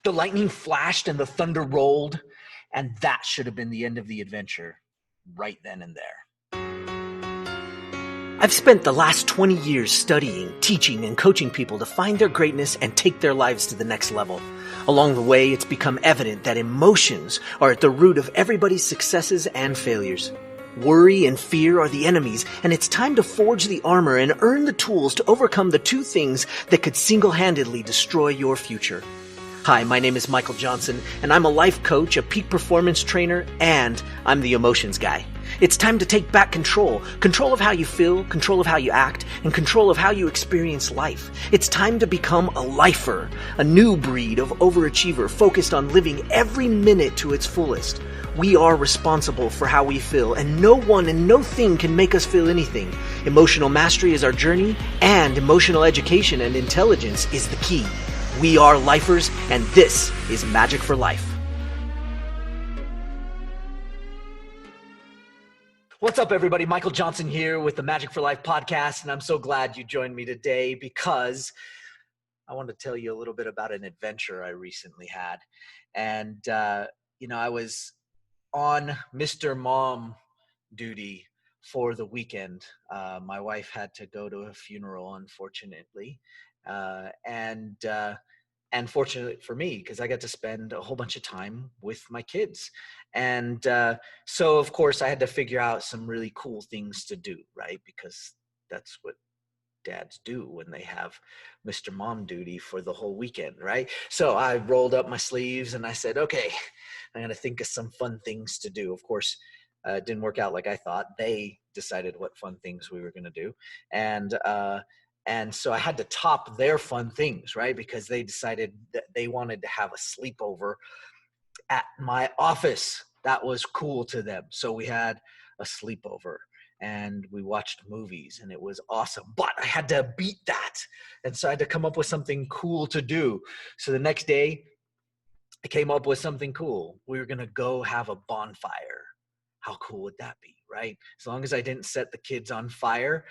The lightning flashed and the thunder rolled, and that should have been the end of the adventure right then and there. I've spent the last 20 years studying, teaching, and coaching people to find their greatness and take their lives to the next level. Along the way, it's become evident that emotions are at the root of everybody's successes and failures. Worry and fear are the enemies, and it's time to forge the armor and earn the tools to overcome the two things that could single-handedly destroy your future. Hi, my name is Michael Johnson, and I'm a life coach, a peak performance trainer, and I'm the emotions guy. It's time to take back control of how you feel, control of how you act, and control of how you experience life. It's time to become a lifer, a new breed of overachiever focused on living every minute to its fullest. We are responsible for how we feel, and no one and no thing can make us feel anything. Emotional mastery is our journey, and emotional education and intelligence is the key. We are lifers, and this is Magic for Life. What's up, everybody? Michael Johnson here with the Magic for Life podcast, and I'm so glad you joined me today because I want to tell you a little bit about an adventure I recently had. And, I was on Mr. Mom duty for the weekend. My wife had to go to a funeral, unfortunately. And fortunately for me, because I got to spend a whole bunch of time with my kids. And so, of course, I had to figure out some really cool things to do, right? Because that's what dads do when they have Mr. Mom duty for the whole weekend, right? So I rolled up my sleeves and I said, okay, I'm going to think of some fun things to do. Of course, it didn't work out like I thought. They decided what fun things we were going to do. And so I had to top their fun things, right? Because they decided that they wanted to have a sleepover at my office. That was cool to them. So we had a sleepover and we watched movies and it was awesome. But I had to beat that. And so I had to come up with something cool to do. So the next day, I came up with something cool. We were going to go have a bonfire. How cool would that be, right? As long as I didn't set the kids on fire,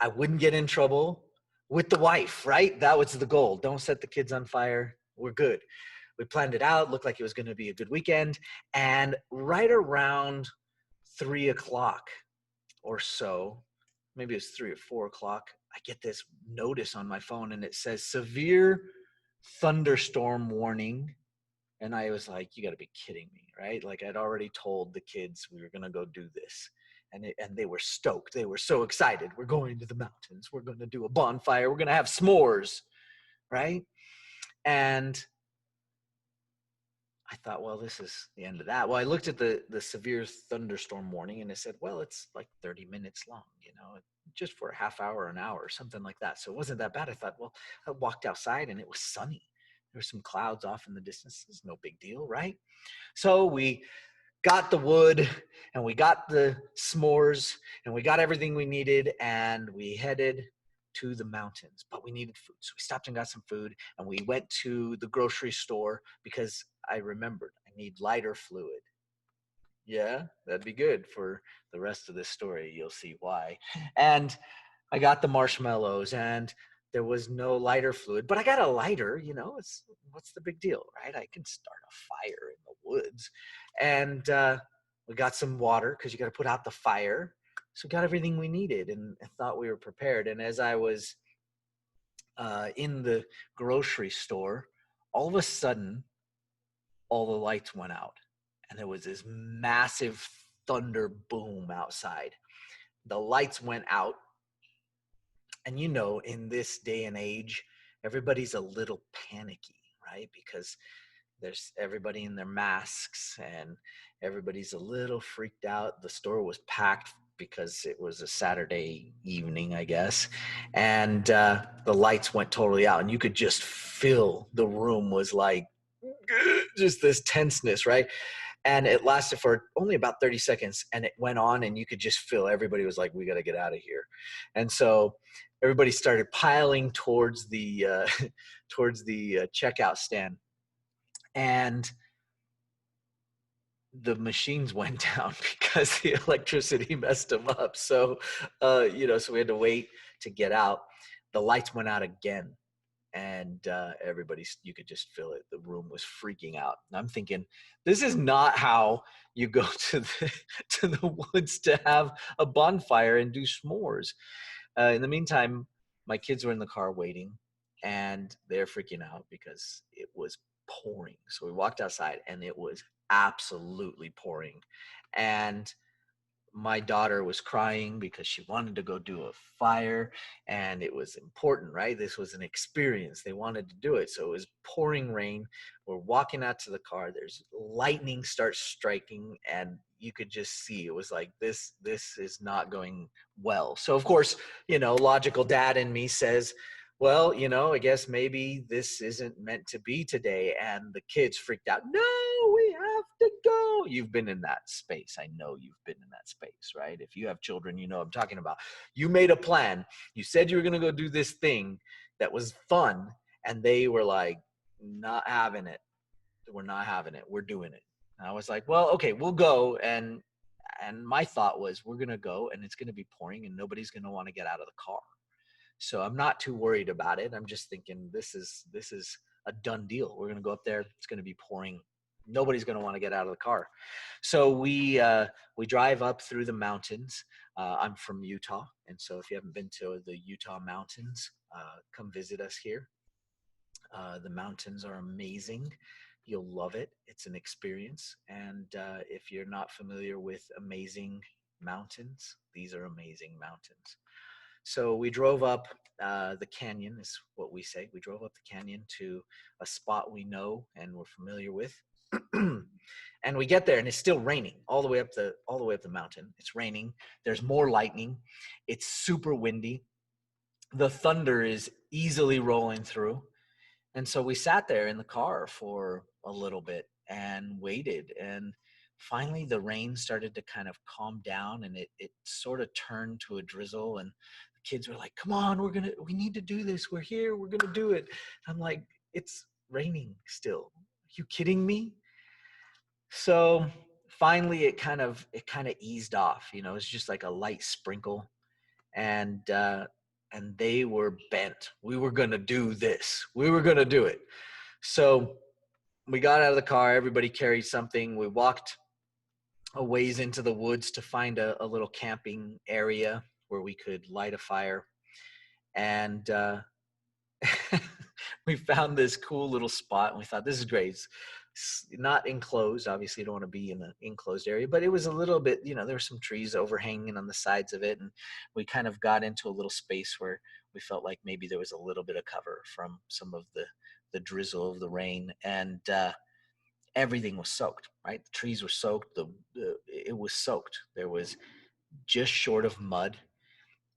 I wouldn't get in trouble with the wife, right? That was the goal. Don't set the kids on fire. We're good. We planned it out. Looked like it was going to be a good weekend. And right around 3 o'clock or so, maybe it's 3 or 4 o'clock, I get this notice on my phone and it says severe thunderstorm warning. And I was like, you got to be kidding me, right? Like I'd already told the kids we were going to go do this. And they were stoked. They were so excited. We're going to the mountains. We're going to do a bonfire. We're going to have s'mores, right? And I thought, well, this is the end of that. Well, I looked at the severe thunderstorm warning and it said, well, it's like 30 minutes long, just for a half hour, an hour, something like that. So it wasn't that bad. I thought, well, I walked outside and it was sunny. There were some clouds off in the distance. It's no big deal, right? So we got the wood and we got the s'mores and we got everything we needed and we headed to the mountains, but we needed food. So we stopped and got some food and we went to the grocery store because I remembered I need lighter fluid. Yeah, that'd be good for the rest of this story. You'll see why. And I got the marshmallows and there was no lighter fluid, but I got a lighter, what's the big deal, right? I can start a fire in the woods. And we got some water because you got to put out the fire. So we got everything we needed and I thought we were prepared. And as I was in the grocery store, all of a sudden, all the lights went out. And there was this massive thunder boom outside. The lights went out. And in this day and age, everybody's a little panicky, right? Because there's everybody in their masks and everybody's a little freaked out. The store was packed because it was a Saturday evening, I guess. And the lights went totally out and you could just feel the room was like just this tenseness, right? And it lasted for only about 30 seconds and it went on and you could just feel everybody was like, we got to get out of here. And so everybody started piling towards the checkout stand. And the machines went down because the electricity messed them up. So, so we had to wait to get out. The lights went out again. and you could just feel it. The room was freaking out. And I'm thinking, this is not how you go to to the woods to have a bonfire and do s'mores. In the meantime, my kids were in the car waiting, and they're freaking out because it was pouring. So we walked outside, and it was absolutely pouring. And my daughter was crying because she wanted to go do a fire, and it was important, right? This was an experience. They wanted to do it. So it was pouring rain. We're walking out to the car. There's lightning starts striking, and you could just see it was like this is not going well. So of course, logical dad in me says, well, I guess maybe this isn't meant to be today. And the kids freaked out. No, we have to go. You've been in that space. I know you've been in that space, right? If you have children, you know what I'm talking about. You made a plan. You said you were going to go do this thing that was fun. And they were like, not having it. We're not having it. We're doing it. And I was like, well, okay, we'll go. And my thought was, we're going to go and it's going to be pouring and nobody's going to want to get out of the car. So I'm not too worried about it. I'm just thinking this is a done deal. We're going to go up there. It's going to be pouring. Nobody's going to want to get out of the car. So we drive up through the mountains. I'm from Utah, and so if you haven't been to the Utah mountains, come visit us here. The mountains are amazing. You'll love it. It's an experience. And if you're not familiar with amazing mountains, these are amazing mountains. So we drove up the canyon, is what we say. We drove up the canyon to a spot we know and we're familiar with. And we get there and it's still raining all the way up the mountain. It's raining. There's more lightning. It's super windy. The thunder is easily rolling through. And so we sat there in the car for a little bit and waited. And finally, the rain started to kind of calm down and it sort of turned to a drizzle. And the kids were like, come on, we need to do this. We're here. We're going to do it. I'm like, it's raining still. Are you kidding me? So finally, it kind of eased off. It's just like a light sprinkle. And they were bent. We were going to do this. We were going to do it. So we got out of the car. Everybody carried something. We walked a ways into the woods to find a little camping area where we could light a fire. And we found this cool little spot. And we thought, this is great. It's not enclosed. Obviously, you don't want to be in an enclosed area. But it was a little bit, there were some trees overhanging on the sides of it. And we kind of got into a little space where we felt like maybe there was a little bit of cover from some of the drizzle of the rain. And everything was soaked, right? The trees were soaked. It was soaked. There was just short of mud.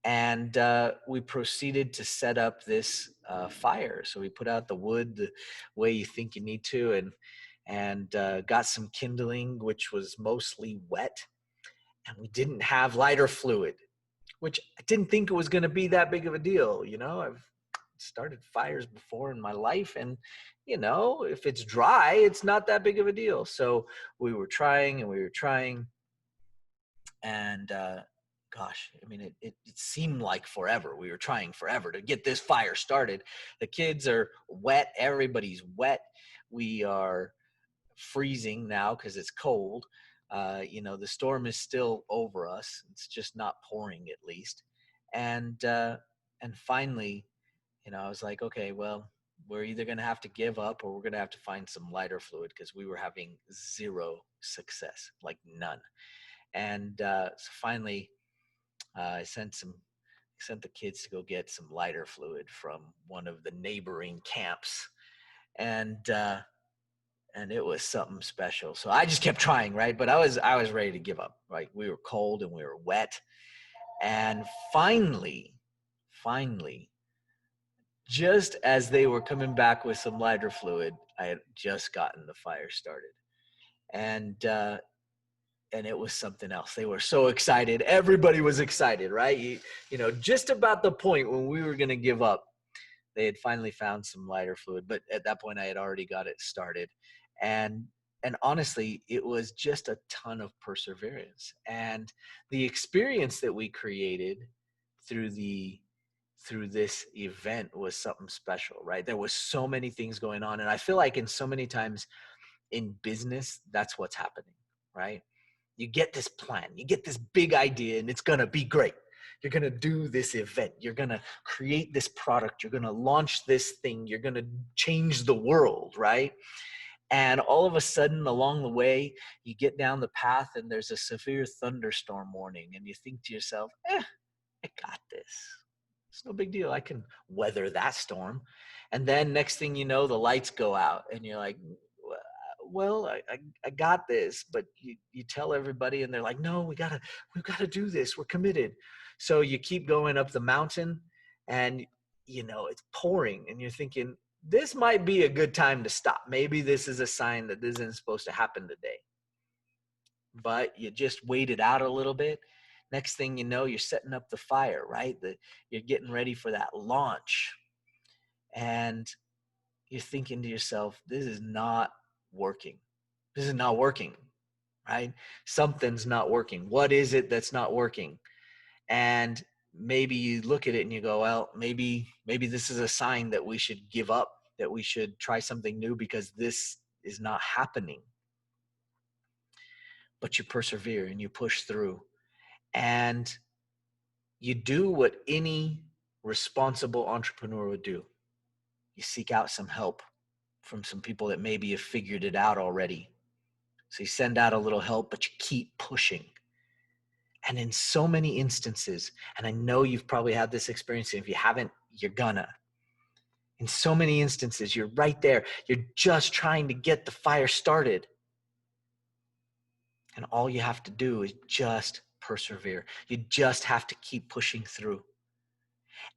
And we proceeded to set up this fire. So we put out the wood the way you think you need to, and got some kindling, which was mostly wet. And we didn't have lighter fluid, which I didn't think it was going to be that big of a deal. I've started fires before in my life, and if it's dry, it's not that big of a deal. So we were trying and we were trying, and gosh, I mean, it seemed like forever. We were trying forever to get this fire started. The kids are wet. Everybody's wet. We are freezing now because it's cold. The storm is still over us. It's just not pouring, at least. And finally, I was like, okay, well, we're either going to have to give up or we're going to have to find some lighter fluid, because we were having zero success, like none. And so finally, I sent the kids to go get some lighter fluid from one of the neighboring camps, and it was something special. So I just kept trying, right? But I was ready to give up. Right? We were cold and we were wet, and finally, just as they were coming back with some lighter fluid, I had just gotten the fire started, and it was something else. They were so excited. Everybody was excited, right? Just about the point when we were going to give up, they had finally found some lighter fluid. But at that point, I had already got it started. And honestly, it was just a ton of perseverance. And the experience that we created through through this event was something special, right? There was so many things going on. And I feel like in so many times in business, that's what's happening, right? You get this plan, you get this big idea, and it's going to be great. You're going to do this event. You're going to create this product. You're going to launch this thing. You're going to change the world, right? And all of a sudden, along the way, you get down the path and there's a severe thunderstorm warning. And you think to yourself, I got this. It's no big deal. I can weather that storm. And then next thing you know, the lights go out and you're like, well, I got this. But you tell everybody and they're like, no, we've got to do this. We're committed. So you keep going up the mountain and, it's pouring and you're thinking, this might be a good time to stop. Maybe this is a sign that this isn't supposed to happen today. But you just wait it out a little bit. Next thing you know, you're setting up the fire, right? You're getting ready for that launch. And you're thinking to yourself, this is not working. This is not working, right? Something's not working. What is it that's not working? And maybe you look at it and you go, well, maybe this is a sign that we should give up, that we should try something new because this is not happening. But you persevere and you push through. And you do what any responsible entrepreneur would do. You seek out some help from some people that maybe have figured it out already. So you send out a little help, but you keep pushing. And in so many instances, and I know you've probably had this experience, and if you haven't, you're gonna. In so many instances, you're right there. You're just trying to get the fire started. And all you have to do is just persevere. You just have to keep pushing through.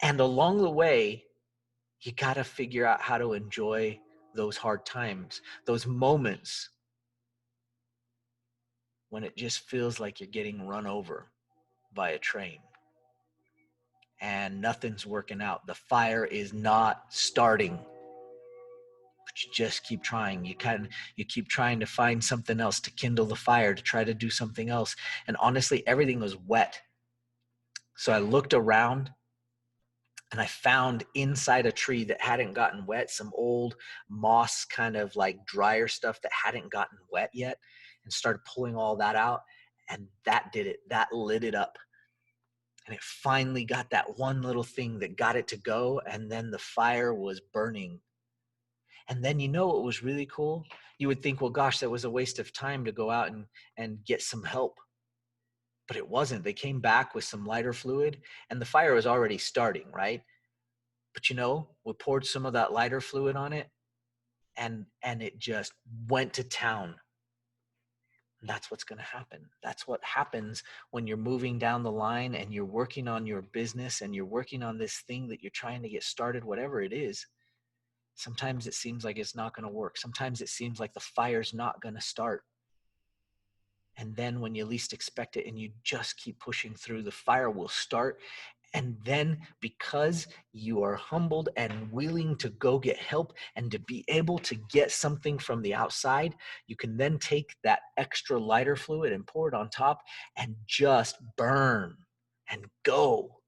And along the way, you got to figure out how to enjoy those hard times, those moments when it just feels like you're getting run over by a train and nothing's working out. The fire is not starting, but you just keep trying. You keep trying to find something else to kindle the fire, to try to do something else. And honestly, everything was wet. So I looked around and I found inside a tree that hadn't gotten wet some old moss, kind of like drier stuff that hadn't gotten wet yet, and started pulling all that out. And that did it. That lit it up. And it finally got that one little thing that got it to go. And then the fire was burning. And then what was really cool? You would think, well, gosh, that was a waste of time to go out and get some help. But it wasn't. They came back with some lighter fluid and the fire was already starting, right? But we poured some of that lighter fluid on it and it just went to town. And that's what's going to happen. That's what happens when you're moving down the line and you're working on your business and you're working on this thing that you're trying to get started, whatever it is. Sometimes it seems like it's not going to work. Sometimes it seems like the fire's not going to start. And then when you least expect it and you just keep pushing through, the fire will start. And then because you are humbled and willing to go get help and to be able to get something from the outside, you can then take that extra lighter fluid and pour it on top and just burn and go.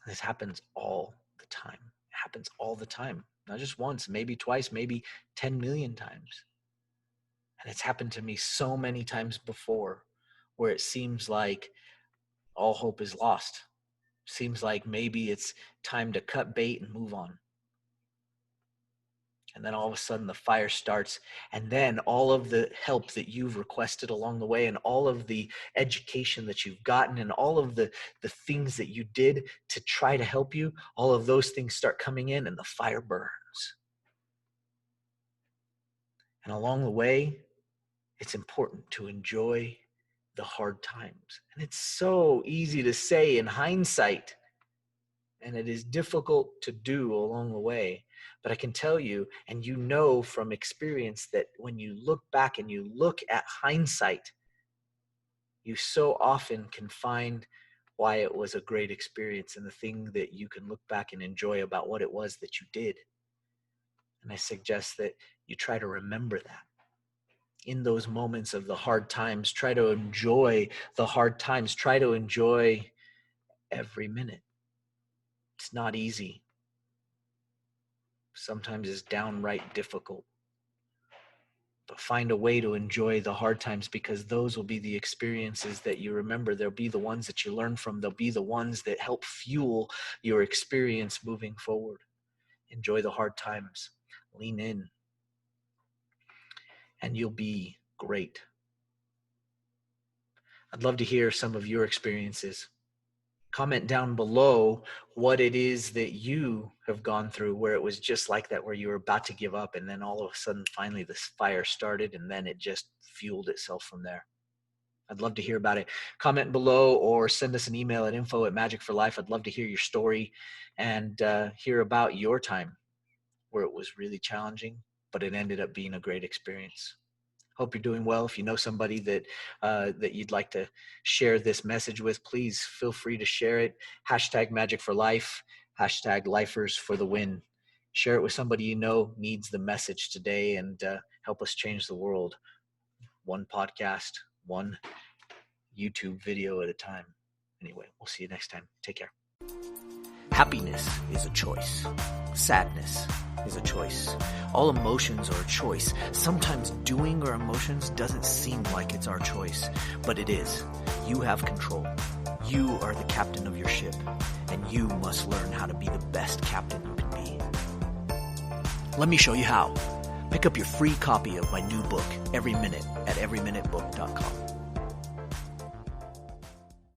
This happens all the time. It happens all the time. Not just once, maybe twice, maybe 10 million times. And it's happened to me so many times before where it seems like all hope is lost. Seems like maybe it's time to cut bait and move on. And then all of a sudden the fire starts, and then all of the help that you've requested along the way and all of the education that you've gotten and all of the things that you did to try to help you, all of those things start coming in and the fire burns. And along the way, it's important to enjoy the hard times. And it's so easy to say in hindsight, and it is difficult to do along the way. But I can tell you, and from experience, that when you look back and you look at hindsight, you so often can find why it was a great experience and the thing that you can look back and enjoy about what it was that you did. And I suggest that you try to remember that. In those moments of the hard times, try to enjoy the hard times. Try to enjoy every minute. It's not easy. Sometimes it's downright difficult. But find a way to enjoy the hard times, because those will be the experiences that you remember. They'll be the ones that you learn from. They'll be the ones that help fuel your experience moving forward. Enjoy the hard times. Lean in. And you'll be great. I'd love to hear some of your experiences. Comment down below what it is that you have gone through where it was just like that, where you were about to give up, and then all of a sudden finally this fire started, and then it just fueled itself from there. I'd love to hear about it. Comment below or send us an email at info@magicforlife. I'd love to hear your story and hear about your time where it was really challenging, but it ended up being a great experience. Hope you're doing well. If you know somebody that you'd like to share this message with, please feel free to share it. #MagicForLife, #LifersForTheWin. Share it with somebody you know needs the message today, and help us change the world. One podcast, one YouTube video at a time. Anyway, we'll see you next time. Take care. Happiness is a choice. Sadness is a choice. All emotions are a choice. Sometimes doing our emotions doesn't seem like it's our choice, but it is. You have control. You are the captain of your ship, and you must learn how to be the best captain you can be. Let me show you how. Pick up your free copy of my new book, Every Minute, at everyminutebook.com.